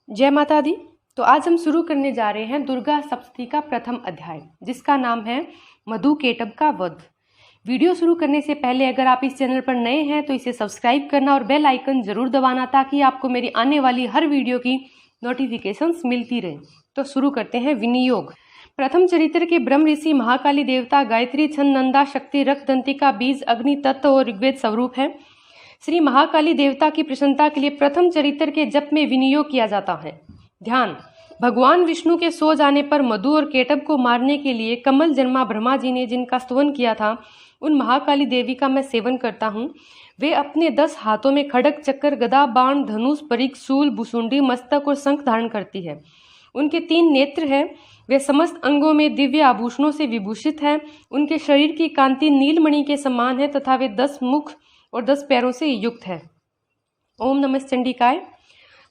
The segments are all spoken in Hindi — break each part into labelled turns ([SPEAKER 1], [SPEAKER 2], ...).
[SPEAKER 1] जय माता दी। तो आज हम शुरू करने जा रहे हैं दुर्गा सप्तशती का प्रथम अध्याय, जिसका नाम है मधुकेटभ का वध। वीडियो शुरू करने से पहले अगर आप इस चैनल पर नए हैं तो इसे सब्सक्राइब करना और बेल आइकन जरूर दबाना, ताकि आपको मेरी आने वाली हर वीडियो की नोटिफिकेशंस मिलती रहे। तो शुरू करते हैं। विनियोग। प्रथम चरित्र के ब्रह्म ऋषि महाकाली देवता गायत्री छंद नंदा शक्ति रक्त दंतिका बीज अग्नि तत्व और ऋग्वेद स्वरूप है। श्री महाकाली देवता की प्रसन्नता के लिए प्रथम चरित्र के जप में विनियोग किया जाता है। ध्यान। भगवान विष्णु के सो जाने पर मधु और केटभ को मारने के लिए कमल जन्मा ब्रह्मा जी ने जिनका स्तवन किया था, उन महाकाली देवी का मैं सेवन करता हूँ। वे अपने 10 हाथों में खड्ग चक्र गदा बाण धनुष परिघ शूल भुसुंडी मस्तक और शंख धारण करती है। उनके 3 नेत्र हैं। वे समस्त अंगों में दिव्य आभूषणों से विभूषित हैं। उनके शरीर की कांति नीलमणि के समान है तथा वे 10 मुख और 10 पैरों से युक्त है। ओम नमः चंडिकाय।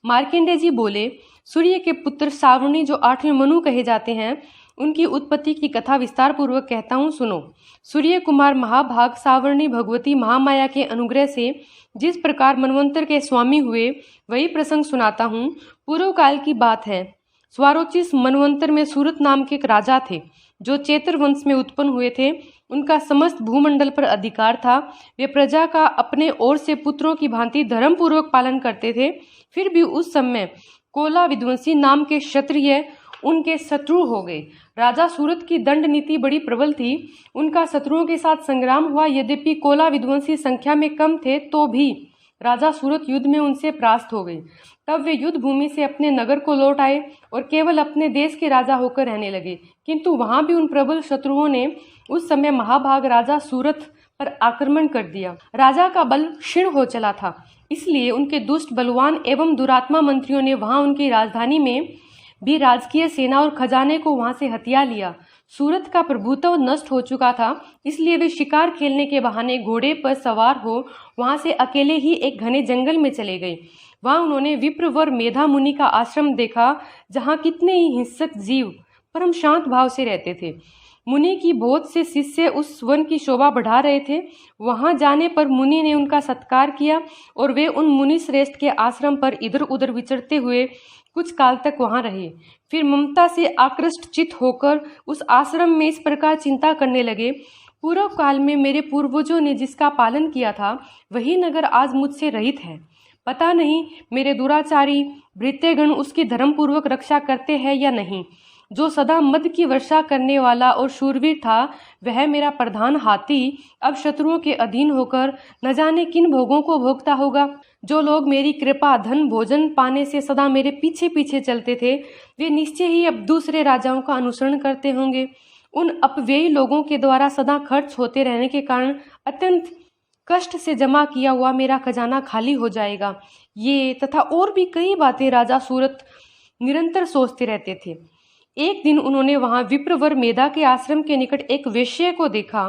[SPEAKER 1] मार्कंडेय जी बोले, सूर्य के पुत्र सावर्णी जो 8वें मनु कहे जाते हैं, उनकी उत्पत्ति की कथा विस्तार पूर्वक कहता हूँ, सुनो। सूर्य कुमार महाभाग सावर्णी भगवती महामाया के अनुग्रह से जिस प्रकार मनवंतर के स्वामी हुए, वही प्रसंग सुनाता हूँ। पूर्व काल की बात है। स्वारोचिस मनवंतर में सूरत नाम के एक राजा थे, जो चेतर वंश में उत्पन्न हुए थे। उनका समस्त भूमंडल पर अधिकार था। वे प्रजा का अपने ओर से पुत्रों की भांति धर्म पूर्वक पालन करते थे। फिर भी उस समय कोला विध्वंसी नाम के क्षत्रिय उनके शत्रु हो गए। राजा सूरत की दंड नीति बड़ी प्रबल थी। उनका शत्रुओं के साथ संग्राम हुआ। यद्यपि कोला विध्वंसी संख्या में कम थे, तो भी राजा सूरत युद्ध में उनसे परास्त हो गए। तब वे युद्ध भूमि से अपने नगर को लौट आए और केवल अपने देश के राजा होकर रहने लगे। किंतु वहां भी उन प्रबल शत्रुओं ने उस समय महाभाग राजा सूरत पर आक्रमण कर दिया। राजा का बल क्षीण हो चला था, इसलिए उनके दुष्ट बलवान एवं दुरात्मा मंत्रियों ने वहां उनकी राजधानी में भी राजकीय सेना और खजाने को वहां से हथिया लिया। सूरत का प्रभुत्व नष्ट हो चुका था, इसलिए वे शिकार खेलने के बहाने घोड़े पर सवार हो वहां से अकेले ही एक घने जंगल में चले गए। वहां उन्होंने विप्रवर मेधा मुनि का आश्रम देखा, जहां कितने ही हिंसक जीव परम शांत भाव से रहते थे। मुनि की बहुत से शिष्य उस वन की शोभा बढ़ा रहे थे। वहां जाने पर मुनि ने उनका सत्कार किया और वे उन मुनि श्रेष्ठ के आश्रम पर इधर उधर विचरते हुए कुछ काल तक वहां रहे। फिर ममता से आकृष्ट चित होकर उस आश्रम में इस प्रकार चिंता करने लगे, पूर्व काल में मेरे पूर्वजों ने जिसका पालन किया था, वही नगर आज मुझसे रहित है। पता नहीं मेरे दुराचारी भृत्यगण उसकी धर्म पूर्वक रक्षा करते हैं या नहीं। जो सदा मद की वर्षा करने वाला और शूरवीर था, वह मेरा प्रधान हाथी अब शत्रुओं के अधीन होकर न जाने किन भोगों को भोगता होगा। जो लोग मेरी कृपा धन भोजन पाने से सदा मेरे पीछे पीछे चलते थे, वे निश्चय ही अब दूसरे राजाओं का अनुसरण करते होंगे। उन अपव्ययी लोगों के द्वारा सदा खर्च होते रहने के कारण अत्यंत कष्ट से जमा किया हुआ मेरा खजाना खाली हो जाएगा। ये तथा और भी कई बातें राजा सूरत निरंतर सोचते रहते थे। एक दिन उन्होंने वहां विप्रवर मेधा के आश्रम के निकट एक वेश्या को देखा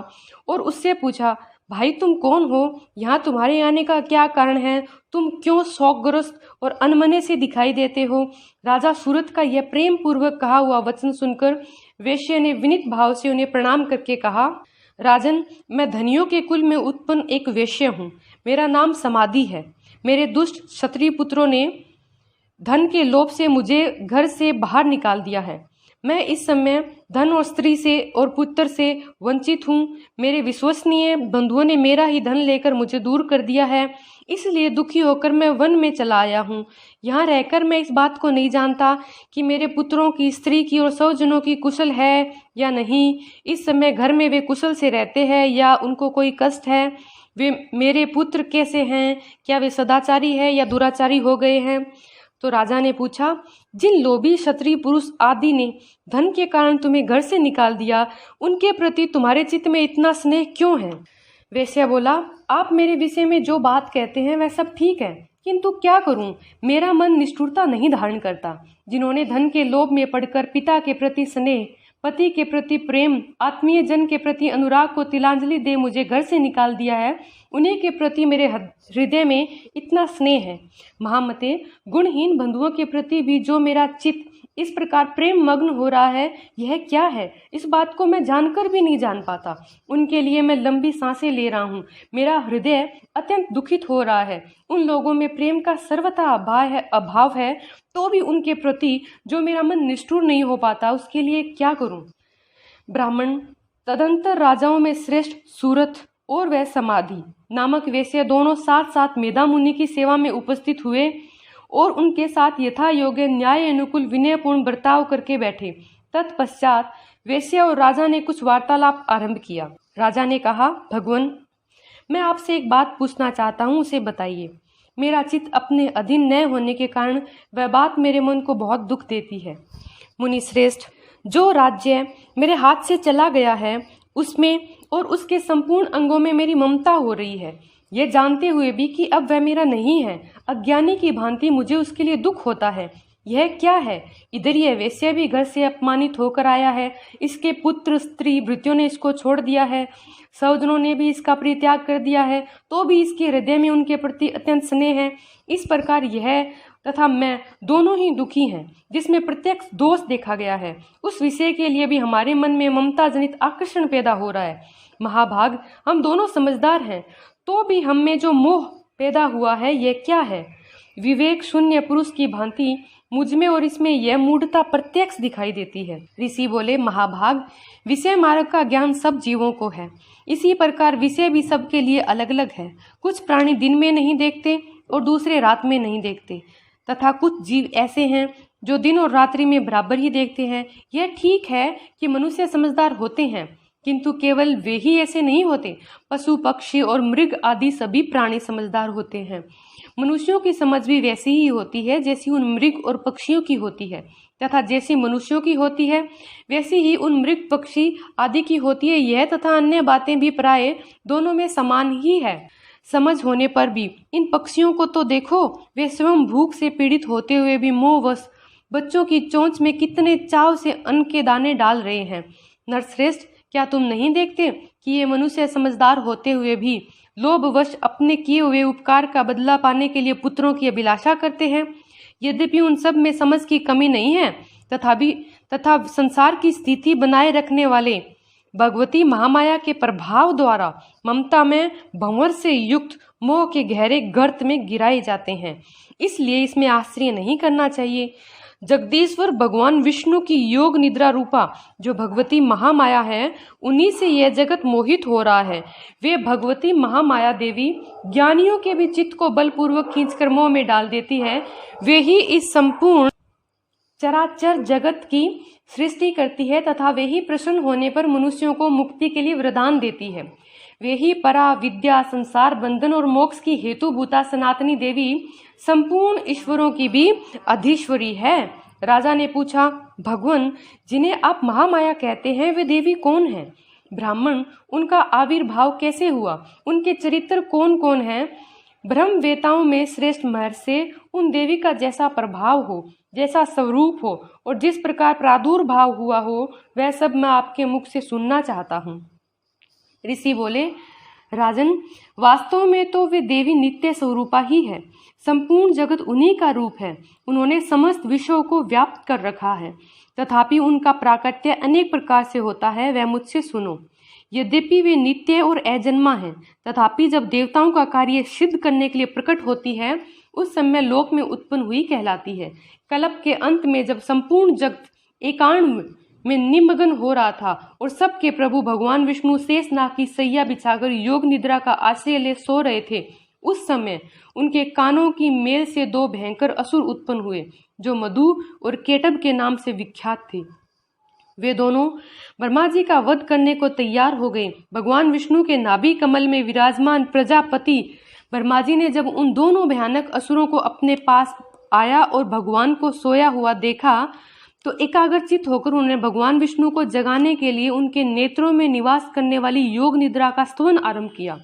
[SPEAKER 1] और उससे पूछा, भाई तुम कौन हो? यहाँ तुम्हारे आने का क्या कारण है? तुम क्यों शोकग्रस्त और अनमने से दिखाई देते हो? राजा सूरत का यह प्रेम पूर्वक कहा हुआ वचन सुनकर वेश्या ने विनीत भाव से उन्हें प्रणाम करके कहा, राजन, मैं धनियों के कुल में उत्पन्न एक वेश्या हूँ। मेरा नाम समाधि है। मेरे दुष्ट क्षत्रिय पुत्रों ने धन के लोभ से मुझे घर से बाहर निकाल दिया है। मैं इस समय धन और स्त्री से और पुत्र से वंचित हूँ। मेरे विश्वसनीय बंधुओं ने मेरा ही धन लेकर मुझे दूर कर दिया है, इसलिए दुखी होकर मैं वन में चला आया हूँ। यहाँ रहकर मैं इस बात को नहीं जानता कि मेरे पुत्रों की, स्त्री की और 100 जनों की कुशल है या नहीं। इस समय घर में वे कुशल से रहते हैं या उनको कोई कष्ट है? वे मेरे पुत्र कैसे हैं? क्या वे सदाचारी है या दुराचारी हो गए हैं? तो राजा ने पूछा, जिन लोभी क्षत्रिय पुरुष आदि ने धन के कारण तुम्हें घर से निकाल दिया, उनके प्रति तुम्हारे चित्त में इतना स्नेह क्यों है? वेश्या बोला, आप मेरे विषय में जो बात कहते हैं वह सब ठीक है, किंतु क्या करूं, मेरा मन निष्ठुरता नहीं धारण करता। जिन्होंने धन के लोभ में पड़कर पिता के प्रति स्नेह, पति के प्रति प्रेम, आत्मीय जन के प्रति अनुराग को तिलांजलि दे मुझे घर से निकाल दिया है, उन्हीं के प्रति मेरे हृदय में इतना स्नेह है। महामते, गुणहीन बंधुओं के प्रति भी जो मेरा चित्त इस प्रकार प्रेम मग्न हो रहा है, यह क्या है? इस बात को मैं जानकर भी नहीं जान पाता। उनके लिए मैं लंबी सांसें ले रहा हूँ। मेरा हृदय अत्यंत दुखित हो रहा है। उन लोगों में प्रेम का सर्वथा अभाव है, तो भी उनके प्रति जो मेरा मन निष्ठुर नहीं हो पाता, उसके लिए क्या करूं? ब्राह्मण, तदंतर राजाओं में श्रेष्ठ सूरत और वह समाधि नामक वेश्या दोनों साथ साथ मेधा मुनि की सेवा में उपस्थित हुए और उनके साथ यथा योग्य न्याय अनुकूल विनयपूर्ण बर्ताव करके बैठे। तत्पश्चात वेश्या और राजा ने कुछ वार्तालाप आरंभ किया। राजा ने कहा, भगवान, मैं आपसे एक बात पूछना चाहता हूँ, उसे बताइए। मेरा चित्त अपने अधीन न होने के कारण वह बात मेरे मन को बहुत दुख देती है। मुनि श्रेष्ठ, जो राज्य मेरे हाथ से चला गया है, उसमें और उसके संपूर्ण अंगों में मेरी ममता हो रही है, ये जानते हुए भी कि अब वह मेरा नहीं है। अज्ञानी की भांति मुझे उसके लिए दुख होता है। यह क्या है? इधर यह वेश्या भी घर से अपमानित होकर आया है, इसके पुत्र स्त्री भृत्यों ने इसको छोड़ दिया है, सौजनों ने भी इसका परित्याग कर दिया है, तो भी इसके हृदय में उनके प्रति अत्यंत स्नेह है। इस प्रकार यह तथा मैं दोनों ही दुखी हैं, जिसमें प्रत्यक्ष दोष देखा गया है। उस विषय के लिए भी हमारे मन में ममता जनित आकर्षण पैदा हो रहा है। महाभाग, हम दोनों समझदार हैं, तो भी हम में जो मोह पैदा हुआ है, यह क्या है? विवेक शून्य पुरुष की भांति मुझमें और इसमें यह मूढ़ता प्रत्यक्ष दिखाई देती है। ऋषि बोले, महाभाग, विषय मार्ग का ज्ञान सब जीवों को है। इसी प्रकार विषय भी सबके लिए अलग अलग है। कुछ प्राणी दिन में नहीं देखते और दूसरे रात में नहीं देखते, तथा कुछ जीव ऐसे हैं जो दिन और रात्रि में बराबर ही देखते हैं। यह ठीक है कि मनुष्य समझदार होते हैं, किंतु केवल वे ही ऐसे नहीं होते। पशु पक्षी और मृग आदि सभी प्राणी समझदार होते हैं। मनुष्यों की समझ भी वैसी ही होती है जैसी उन मृग और पक्षियों की होती है, तथा जैसी मनुष्यों की होती है वैसी ही उन मृग पक्षी आदि की होती है। यह तथा अन्य बातें भी प्राय दोनों में समान ही है। समझ होने पर भी इन पक्षियों को तो देखो, वे स्वयं भूख से पीड़ित होते हुए भी मोहवश बच्चों की चोंच में कितने चाव से अन्न के दाने डाल रहे हैं। नरश्रेष्ठ, क्या तुम नहीं देखते कि ये मनुष्य समझदार होते हुए भी लोभवश अपने किए हुए उपकार का बदला पाने के लिए पुत्रों की अभिलाषा करते हैं? यद्यपि उन सब में समझ की कमी नहीं है, तथा संसार की स्थिति बनाए रखने वाले भगवती महामाया के प्रभाव द्वारा ममता में भंवर से युक्त मोह के गहरे गर्त में गिराए जाते हैं। इसलिए इसमें आश्रय नहीं करना चाहिए। जगदीश्वर भगवान विष्णु की योग निद्रा रूपा जो भगवती महामाया है, उन्हीं से यह जगत मोहित हो रहा है। वे भगवती महामाया देवी ज्ञानियों के भी चित्त को बलपूर्वक खींचकर मोह में डाल देती है। वे ही इस संपूर्ण चराचर जगत की सृष्टि करती है, तथा वे ही प्रसन्न होने पर मनुष्यों को मुक्ति के लिए वरदान देती है। वे ही परा विद्या, संसार बंधन और मोक्ष की हेतुभूता सनातनी देवी संपूर्ण ईश्वरों की भी अधीश्वरी है। राजा ने पूछा, भगवान, जिन्हें आप महामाया कहते हैं, वे देवी कौन है? ब्राह्मण, उनका आविर्भाव कैसे हुआ? उनके चरित्र कौन कौन है? ब्रह्म वेताओं में श्रेष्ठ महर्षि उन देवी का जैसा प्रभाव हो, जैसा स्वरूप हो और जिस प्रकार प्रादुर्भाव हुआ हो, वह सब मैं आपके मुख से सुनना चाहता हूँ। ऋषि बोले, राजन, वास्तव में तो वे देवी नित्य स्वरूपा ही है। संपूर्ण जगत उन्हीं का रूप है। उन्होंने समस्त विश्वों को व्याप्त कर रखा है, तथापि उनका प्राकट्य अनेक प्रकार से होता है, वह मुझसे सुनो। यद्यपि वे नित्य और अजन्मा हैं, तथापि जब देवताओं का कार्य सिद्ध करने के लिए प्रकट होती है, उस समय लोक में उत्पन्न हुई कहलाती है। कल्प के अंत में जब संपूर्ण जगत एकांत में निमग्न हो रहा था और सबके प्रभु भगवान विष्णु शेषनाग की सैया बिछाकर योग निद्रा का आश्रय ले सो रहे थे, उस समय उनके कानों की मेल से दो भयंकर असुर उत्पन्न हुए, जो मधु और केटब के नाम से विख्यात थे। वे दोनों ब्रह्मा जी का वध करने को तैयार हो गए। भगवान विष्णु के नाभि कमल में विराजमान प्रजापति ब्रह्मा जी ने जब उन दोनों भयानक असुरों को अपने पास आया और भगवान को सोया हुआ देखा, तो एकाग्रचित होकर उन्होंने भगवान विष्णु को जगाने के लिए उनके नेत्रों में निवास करने वाली योग निद्रा का स्तवन आरंभ किया,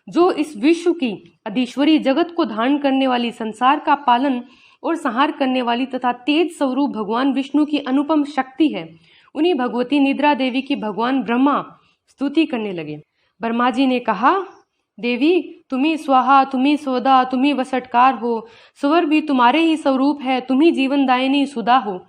[SPEAKER 1] जो इस विश्व की अधीश्वरी, जगत को धारण करने वाली, संसार का पालन और संहार करने वाली तथा तेज स्वरूप भगवान विष्णु की अनुपम शक्ति है। उन्हीं भगवती निद्रा देवी की भगवान ब्रह्मा स्तुति करने लगे। ब्रह्मा जी ने कहा, देवी तुम्ही स्वाहा, तुम्ही स्वदा, तुम्ही वसटकार हो। स्वर भी तुम्हारे ही स्वरूप है, तुम्ही जीवनदायिनी सुधा हो।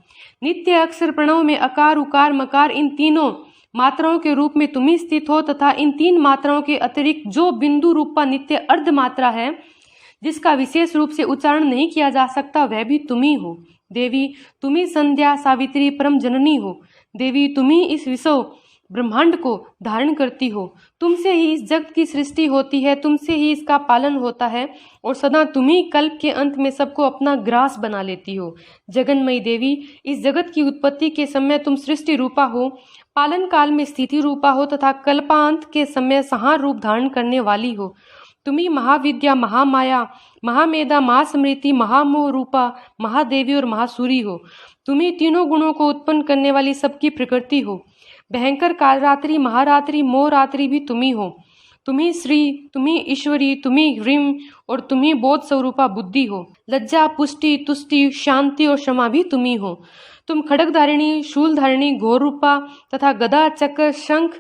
[SPEAKER 1] नित्य अक्षर प्रणव में अकार उकार मकार इन तीनों मात्राओं के रूप में तुम्ही स्थित हो तथा इन तीन मात्राओं के अतिरिक्त जो बिंदु रूपा नित्य अर्ध मात्रा है जिसका विशेष रूप से उच्चारण नहीं किया जा सकता वह भी तुम्ही हो। देवी तुम्ही संध्या सावित्री परम जननी हो। देवी तुम्ही इस विश्व ब्रह्मांड को धारण करती हो। तुमसे ही इस जगत की सृष्टि होती है, तुमसे ही इसका पालन होता है और सदा तुम्ही कल्प के अंत में सबको अपना ग्रास बना लेती हो। जगन्मयी देवी इस जगत की उत्पत्ति के समय तुम सृष्टि रूपा हो, पालन काल में स्थिति रूपा हो तथा कल्पांत के समय संहार रूप धारण करने वाली हो। तुम्ही महाविद्या, महामाया, महामेधा, महास्मृति, महामोह रूपा महादेवी और महासूरी हो। तुम्ही तीनों गुणों को उत्पन्न करने वाली सबकी प्रकृति हो। भयंकर कालरात्रि, महारात्रि, मोहरात्रि भी तुम्ही हो। तुम्ही श्री, तुम्ही ईश्वरी, तुम्ही ह्रीम और तुम्ही बोध स्वरूपा बुद्धि हो। लज्जा, पुष्टि, तुष्टि, शांति और क्षमा भी तुम्ही हो। तुम खड्गधारिणी, शूलधारिणी, घोर रूपा तथा गदा, चक्र, शंख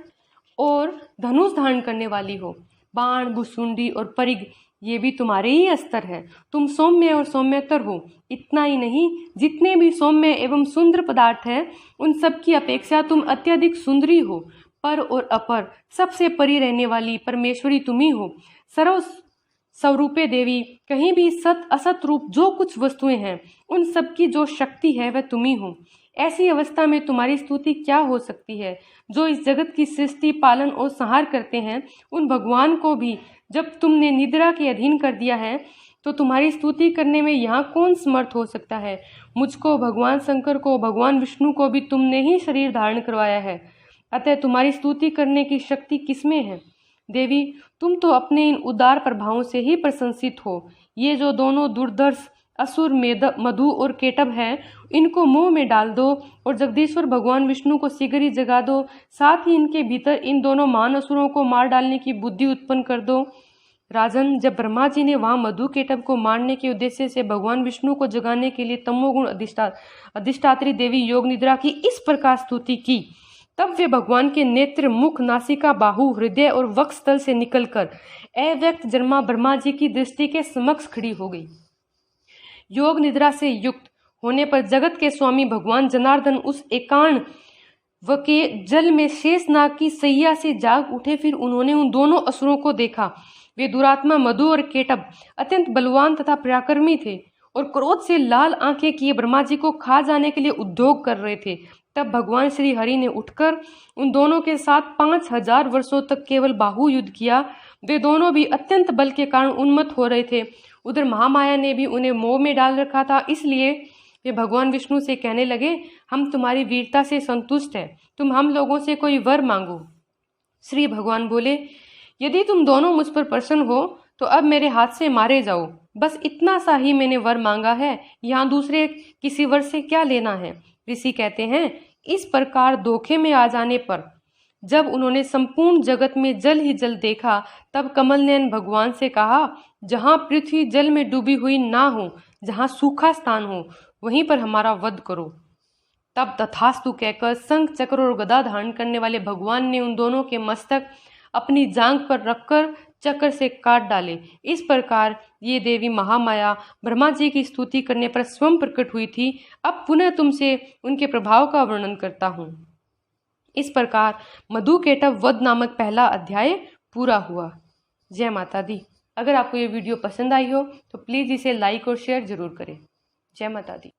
[SPEAKER 1] और धनुष धारण करने वाली हो। बाण, भुसुंडी और परिग ये भी तुम्हारे ही अस्त्र है। तुम सौम्य और सौम्यतर हो। इतना ही नहीं, जितने भी सौम्य एवं सुंदर पदार्थ है उन सब की अपेक्षा तुम अत्यधिक सुंदरी हो। पर और अपर सबसे परी रहने वाली परमेश्वरी तुम्ही हो। सर्व स्वरूपे देवी, कहीं भी सत असत रूप जो कुछ वस्तुएं हैं उन सब की जो शक्ति है वह तुम्ही हो। ऐसी अवस्था में तुम्हारी स्तुति क्या हो सकती है। जो इस जगत की सृष्टि, पालन और संहार करते हैं उन भगवान को भी जब तुमने निद्रा के अधीन कर दिया है तो तुम्हारी स्तुति करने में यहाँ कौन समर्थ हो सकता है। मुझको, भगवान शंकर को, भगवान विष्णु को भी तुमने ही शरीर धारण करवाया है, अतः तुम्हारी स्तुति करने की शक्ति किसमें है। देवी तुम तो अपने इन उदार प्रभावों से ही प्रशंसित हो। ये जो दोनों दुर्धर्ष असुर मधु और केटभ है इनको मुंह में डाल दो और जगदीश्वर भगवान विष्णु को शीघ्र ही जगा दो। साथ ही इनके भीतर इन दोनों महान असुरों को मार डालने की बुद्धि उत्पन्न कर दो। राजन, जब ब्रह्मा जी ने वहां मधु केटभ को मारने के उद्देश्य से भगवान विष्णु को जगाने के लिए तमोगुण अधिष्ठात्री देवी योग निद्रा की इस प्रकार स्तुति की तब वे भगवान के नेत्र, मुख, नासिका, बाहु, हृदय और वक्षस्थल से निकलकर अव्यक्त जन्मा ब्रह्मा जी की दृष्टि के समक्ष खड़ी हो गई। योग निद्रा से युक्त होने पर जगत के स्वामी भगवान जनार्दन उस एकांत व के जल में शेषनाग की सैया से जाग उठे। फिर उन्होंने उन दोनों असुरों को देखा। वे दुरात्मा मधु और केटभ अत्यंत बलवान तथा पराक्रमी थे और क्रोध से लाल आंखें किए ब्रह्मा जी को खा जाने के लिए उद्योग कर रहे थे। तब भगवान श्री हरि ने उठकर उन दोनों के साथ 5000 वर्षों तक केवल बाहु युद्ध किया। वे दोनों भी अत्यंत बल के कारण उन्मत्त हो रहे थे। उधर महामाया ने भी उन्हें मोह में डाल रखा था, इसलिए वे भगवान विष्णु से कहने लगे, हम तुम्हारी वीरता से संतुष्ट हैं, तुम हम लोगों से कोई वर मांगो। श्री भगवान बोले, यदि तुम दोनों मुझ पर प्रसन्न हो तो अब मेरे हाथ से मारे जाओ। बस इतना सा ही मैंने वर मांगा है, यहाँ दूसरे किसी वर से क्या लेना है। ऋषि कहते हैं, इस प्रकार धोखे में आ जाने पर जब उन्होंने संपूर्ण जगत में जल ही जल देखा तब कमल नयन भगवान से कहा, जहाँ पृथ्वी जल में डूबी हुई ना हो, जहाँ सूखा स्थान हो वहीं पर हमारा वध करो। तब तथास्तु कहकर शंख, चक्र और गदा धारण करने वाले भगवान ने उन दोनों के मस्तक अपनी जांघ पर रखकर चक्र से काट डाले। इस प्रकार ये देवी महामाया ब्रह्मा जी की स्तुति करने पर स्वयं प्रकट हुई थी। अब पुनः तुमसे उनके प्रभाव का वर्णन करता हूँ। इस प्रकार मधु केटभ वध नामक पहला अध्याय पूरा हुआ। जय माता दी। अगर आपको ये वीडियो पसंद आई हो तो प्लीज़ इसे लाइक और शेयर जरूर करें। जय माता दी।